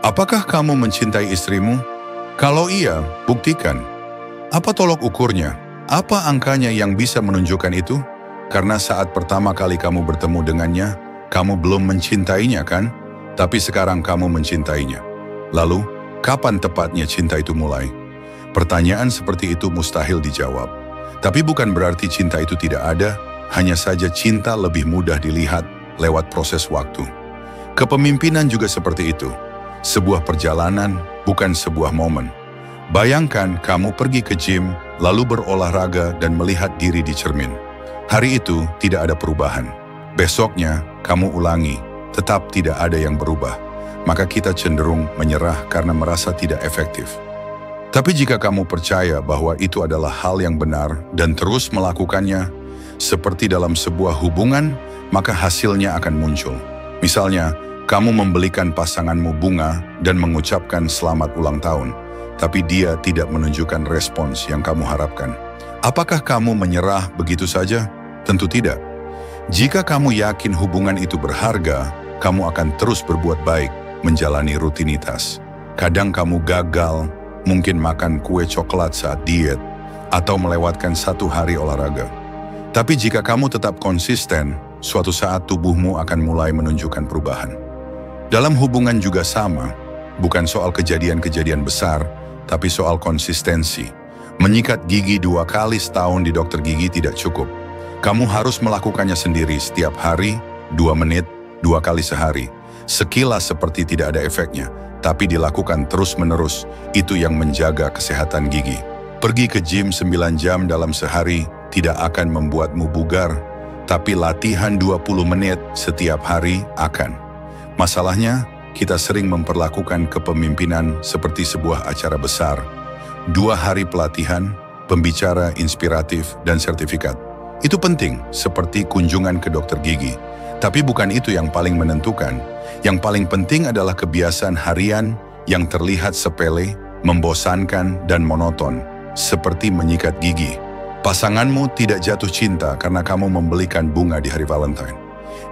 Apakah kamu mencintai istrimu? Kalau iya, buktikan. Apa tolok ukurnya? Apa angkanya yang bisa menunjukkan itu? Karena saat pertama kali kamu bertemu dengannya, kamu belum mencintainya kan? Tapi sekarang kamu mencintainya. Lalu, kapan tepatnya cinta itu mulai? Pertanyaan seperti itu mustahil dijawab. Tapi bukan berarti cinta itu tidak ada, hanya saja cinta lebih mudah dilihat lewat proses waktu. Kepemimpinan juga seperti itu. Sebuah perjalanan, bukan sebuah momen. Bayangkan kamu pergi ke gym, lalu berolahraga dan melihat diri di cermin. Hari itu tidak ada perubahan. Besoknya kamu ulangi, tetap tidak ada yang berubah. Maka kita cenderung menyerah karena merasa tidak efektif. Tapi jika kamu percaya bahwa itu adalah hal yang benar dan terus melakukannya, seperti dalam sebuah hubungan, maka hasilnya akan muncul. Misalnya, kamu membelikan pasanganmu bunga dan mengucapkan selamat ulang tahun, tapi dia tidak menunjukkan respons yang kamu harapkan. Apakah kamu menyerah begitu saja? Tentu tidak. Jika kamu yakin hubungan itu berharga, kamu akan terus berbuat baik, menjalani rutinitas. Kadang kamu gagal, mungkin makan kue coklat saat diet, atau melewatkan 1 hari olahraga. Tapi jika kamu tetap konsisten, suatu saat tubuhmu akan mulai menunjukkan perubahan. Dalam hubungan juga sama, bukan soal kejadian-kejadian besar, tapi soal konsistensi. Menyikat gigi 2 kali setahun di dokter gigi tidak cukup. Kamu harus melakukannya sendiri setiap hari, 2 menit, 2 kali sehari. Sekilas seperti tidak ada efeknya, tapi dilakukan terus-menerus, itu yang menjaga kesehatan gigi. Pergi ke gym 9 jam dalam sehari tidak akan membuatmu bugar, tapi latihan 20 menit setiap hari akan. Masalahnya, kita sering memperlakukan kepemimpinan seperti sebuah acara besar. 2 hari pelatihan, pembicara inspiratif, dan sertifikat. Itu penting, seperti kunjungan ke dokter gigi. Tapi bukan itu yang paling menentukan. Yang paling penting adalah kebiasaan harian yang terlihat sepele, membosankan, dan monoton, seperti menyikat gigi. Pasanganmu tidak jatuh cinta karena kamu membelikan bunga di hari Valentine.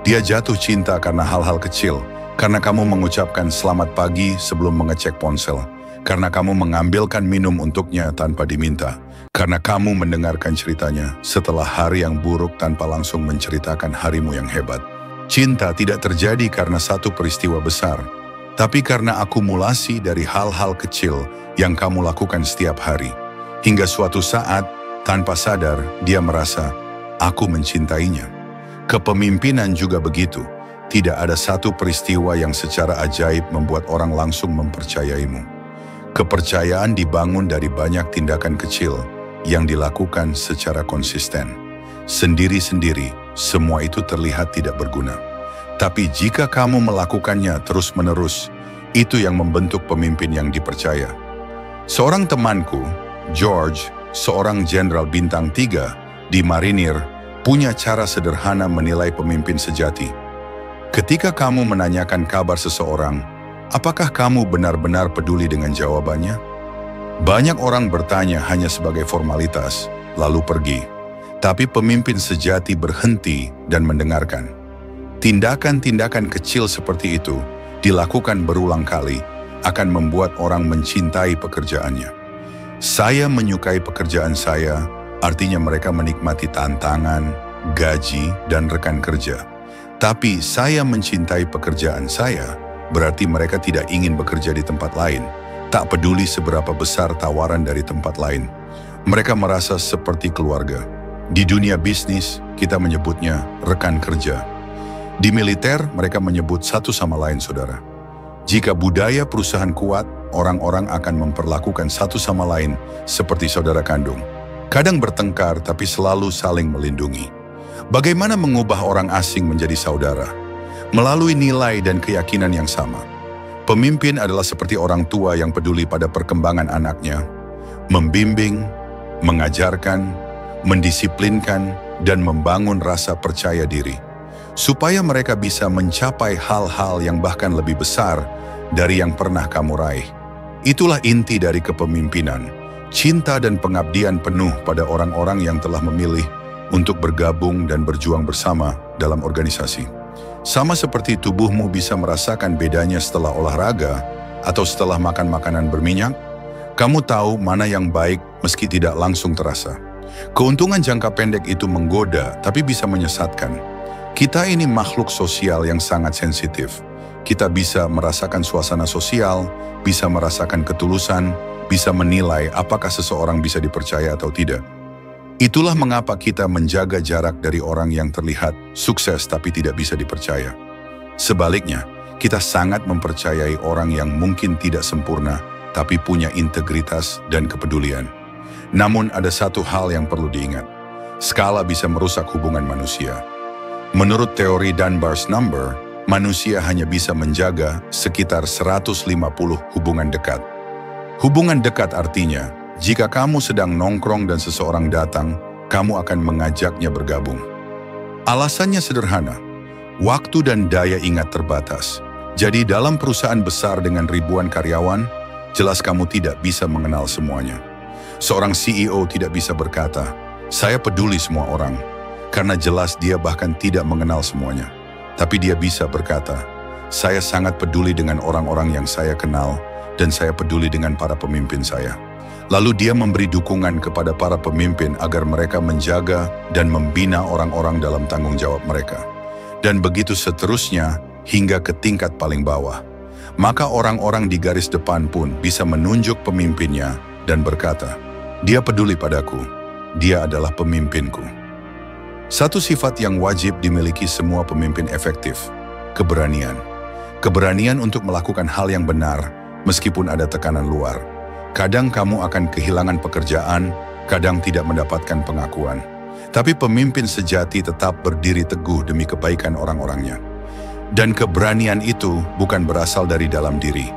Dia jatuh cinta karena hal-hal kecil, karena kamu mengucapkan selamat pagi sebelum mengecek ponsel, karena kamu mengambilkan minum untuknya tanpa diminta, karena kamu mendengarkan ceritanya setelah hari yang buruk tanpa langsung menceritakan harimu yang hebat. Cinta tidak terjadi karena satu peristiwa besar, tapi karena akumulasi dari hal-hal kecil yang kamu lakukan setiap hari. Hingga suatu saat, tanpa sadar, dia merasa, aku mencintainya. Kepemimpinan juga begitu. Tidak ada satu peristiwa yang secara ajaib membuat orang langsung mempercayaimu. Kepercayaan dibangun dari banyak tindakan kecil yang dilakukan secara konsisten. Sendiri-sendiri, semua itu terlihat tidak berguna. Tapi jika kamu melakukannya terus-menerus, itu yang membentuk pemimpin yang dipercaya. Seorang temanku, George, seorang jenderal bintang 3 di Marinir, punya cara sederhana menilai pemimpin sejati. Ketika kamu menanyakan kabar seseorang, apakah kamu benar-benar peduli dengan jawabannya? Banyak orang bertanya hanya sebagai formalitas, lalu pergi. Tapi pemimpin sejati berhenti dan mendengarkan. Tindakan-tindakan kecil seperti itu, dilakukan berulang kali, akan membuat orang mencintai pekerjaannya. Saya menyukai pekerjaan saya, artinya mereka menikmati tantangan, gaji, dan rekan kerja. Tapi saya mencintai pekerjaan saya, berarti mereka tidak ingin bekerja di tempat lain. Tak peduli seberapa besar tawaran dari tempat lain. Mereka merasa seperti keluarga. Di dunia bisnis, kita menyebutnya rekan kerja. Di militer, mereka menyebut satu sama lain saudara. Jika budaya perusahaan kuat, orang-orang akan memperlakukan satu sama lain seperti saudara kandung. Kadang bertengkar tapi selalu saling melindungi. Bagaimana mengubah orang asing menjadi saudara? Melalui nilai dan keyakinan yang sama. Pemimpin adalah seperti orang tua yang peduli pada perkembangan anaknya, membimbing, mengajarkan, mendisiplinkan, dan membangun rasa percaya diri, supaya mereka bisa mencapai hal-hal yang bahkan lebih besar dari yang pernah kamu raih. Itulah inti dari kepemimpinan, cinta dan pengabdian penuh pada orang-orang yang telah memilih untuk bergabung dan berjuang bersama dalam organisasi. Sama seperti tubuhmu bisa merasakan bedanya setelah olahraga, atau setelah makan makanan berminyak? Kamu tahu mana yang baik meski tidak langsung terasa. Keuntungan jangka pendek itu menggoda, tapi bisa menyesatkan. Kita ini makhluk sosial yang sangat sensitif. Kita bisa merasakan suasana sosial, bisa merasakan ketulusan, bisa menilai apakah seseorang bisa dipercaya atau tidak. Itulah mengapa kita menjaga jarak dari orang yang terlihat sukses tapi tidak bisa dipercaya. Sebaliknya, kita sangat mempercayai orang yang mungkin tidak sempurna, tapi punya integritas dan kepedulian. Namun ada satu hal yang perlu diingat. Skala bisa merusak hubungan manusia. Menurut teori Dunbar's number, manusia hanya bisa menjaga sekitar 150 hubungan dekat. Hubungan dekat artinya, jika kamu sedang nongkrong dan seseorang datang, kamu akan mengajaknya bergabung. Alasannya sederhana, waktu dan daya ingat terbatas. Jadi dalam perusahaan besar dengan ribuan karyawan, jelas kamu tidak bisa mengenal semuanya. Seorang CEO tidak bisa berkata, "Saya peduli semua orang," karena jelas dia bahkan tidak mengenal semuanya. Tapi dia bisa berkata, "Saya sangat peduli dengan orang-orang yang saya kenal, dan saya peduli dengan para pemimpin saya." Lalu dia memberi dukungan kepada para pemimpin agar mereka menjaga dan membina orang-orang dalam tanggung jawab mereka. Dan begitu seterusnya hingga ke tingkat paling bawah. Maka orang-orang di garis depan pun bisa menunjuk pemimpinnya dan berkata, "Dia peduli padaku, dia adalah pemimpinku." Satu sifat yang wajib dimiliki semua pemimpin efektif, keberanian. Keberanian untuk melakukan hal yang benar meskipun ada tekanan luar. Kadang kamu akan kehilangan pekerjaan, kadang tidak mendapatkan pengakuan. Tapi pemimpin sejati tetap berdiri teguh demi kebaikan orang-orangnya. Dan keberanian itu bukan berasal dari dalam diri.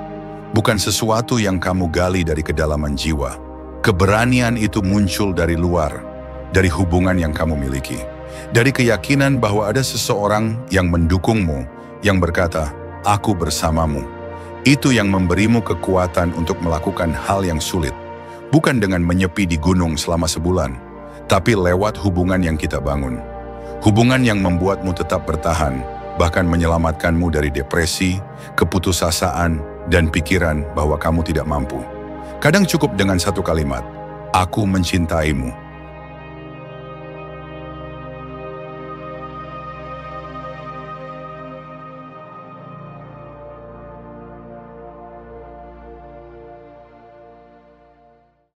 Bukan sesuatu yang kamu gali dari kedalaman jiwa. Keberanian itu muncul dari luar, dari hubungan yang kamu miliki. Dari keyakinan bahwa ada seseorang yang mendukungmu, yang berkata, "Aku bersamamu." Itu yang memberimu kekuatan untuk melakukan hal yang sulit. Bukan dengan menyepi di gunung selama sebulan, tapi lewat hubungan yang kita bangun. Hubungan yang membuatmu tetap bertahan, bahkan menyelamatkanmu dari depresi, keputusasaan, dan pikiran bahwa kamu tidak mampu. Kadang cukup dengan satu kalimat, "Aku mencintaimu."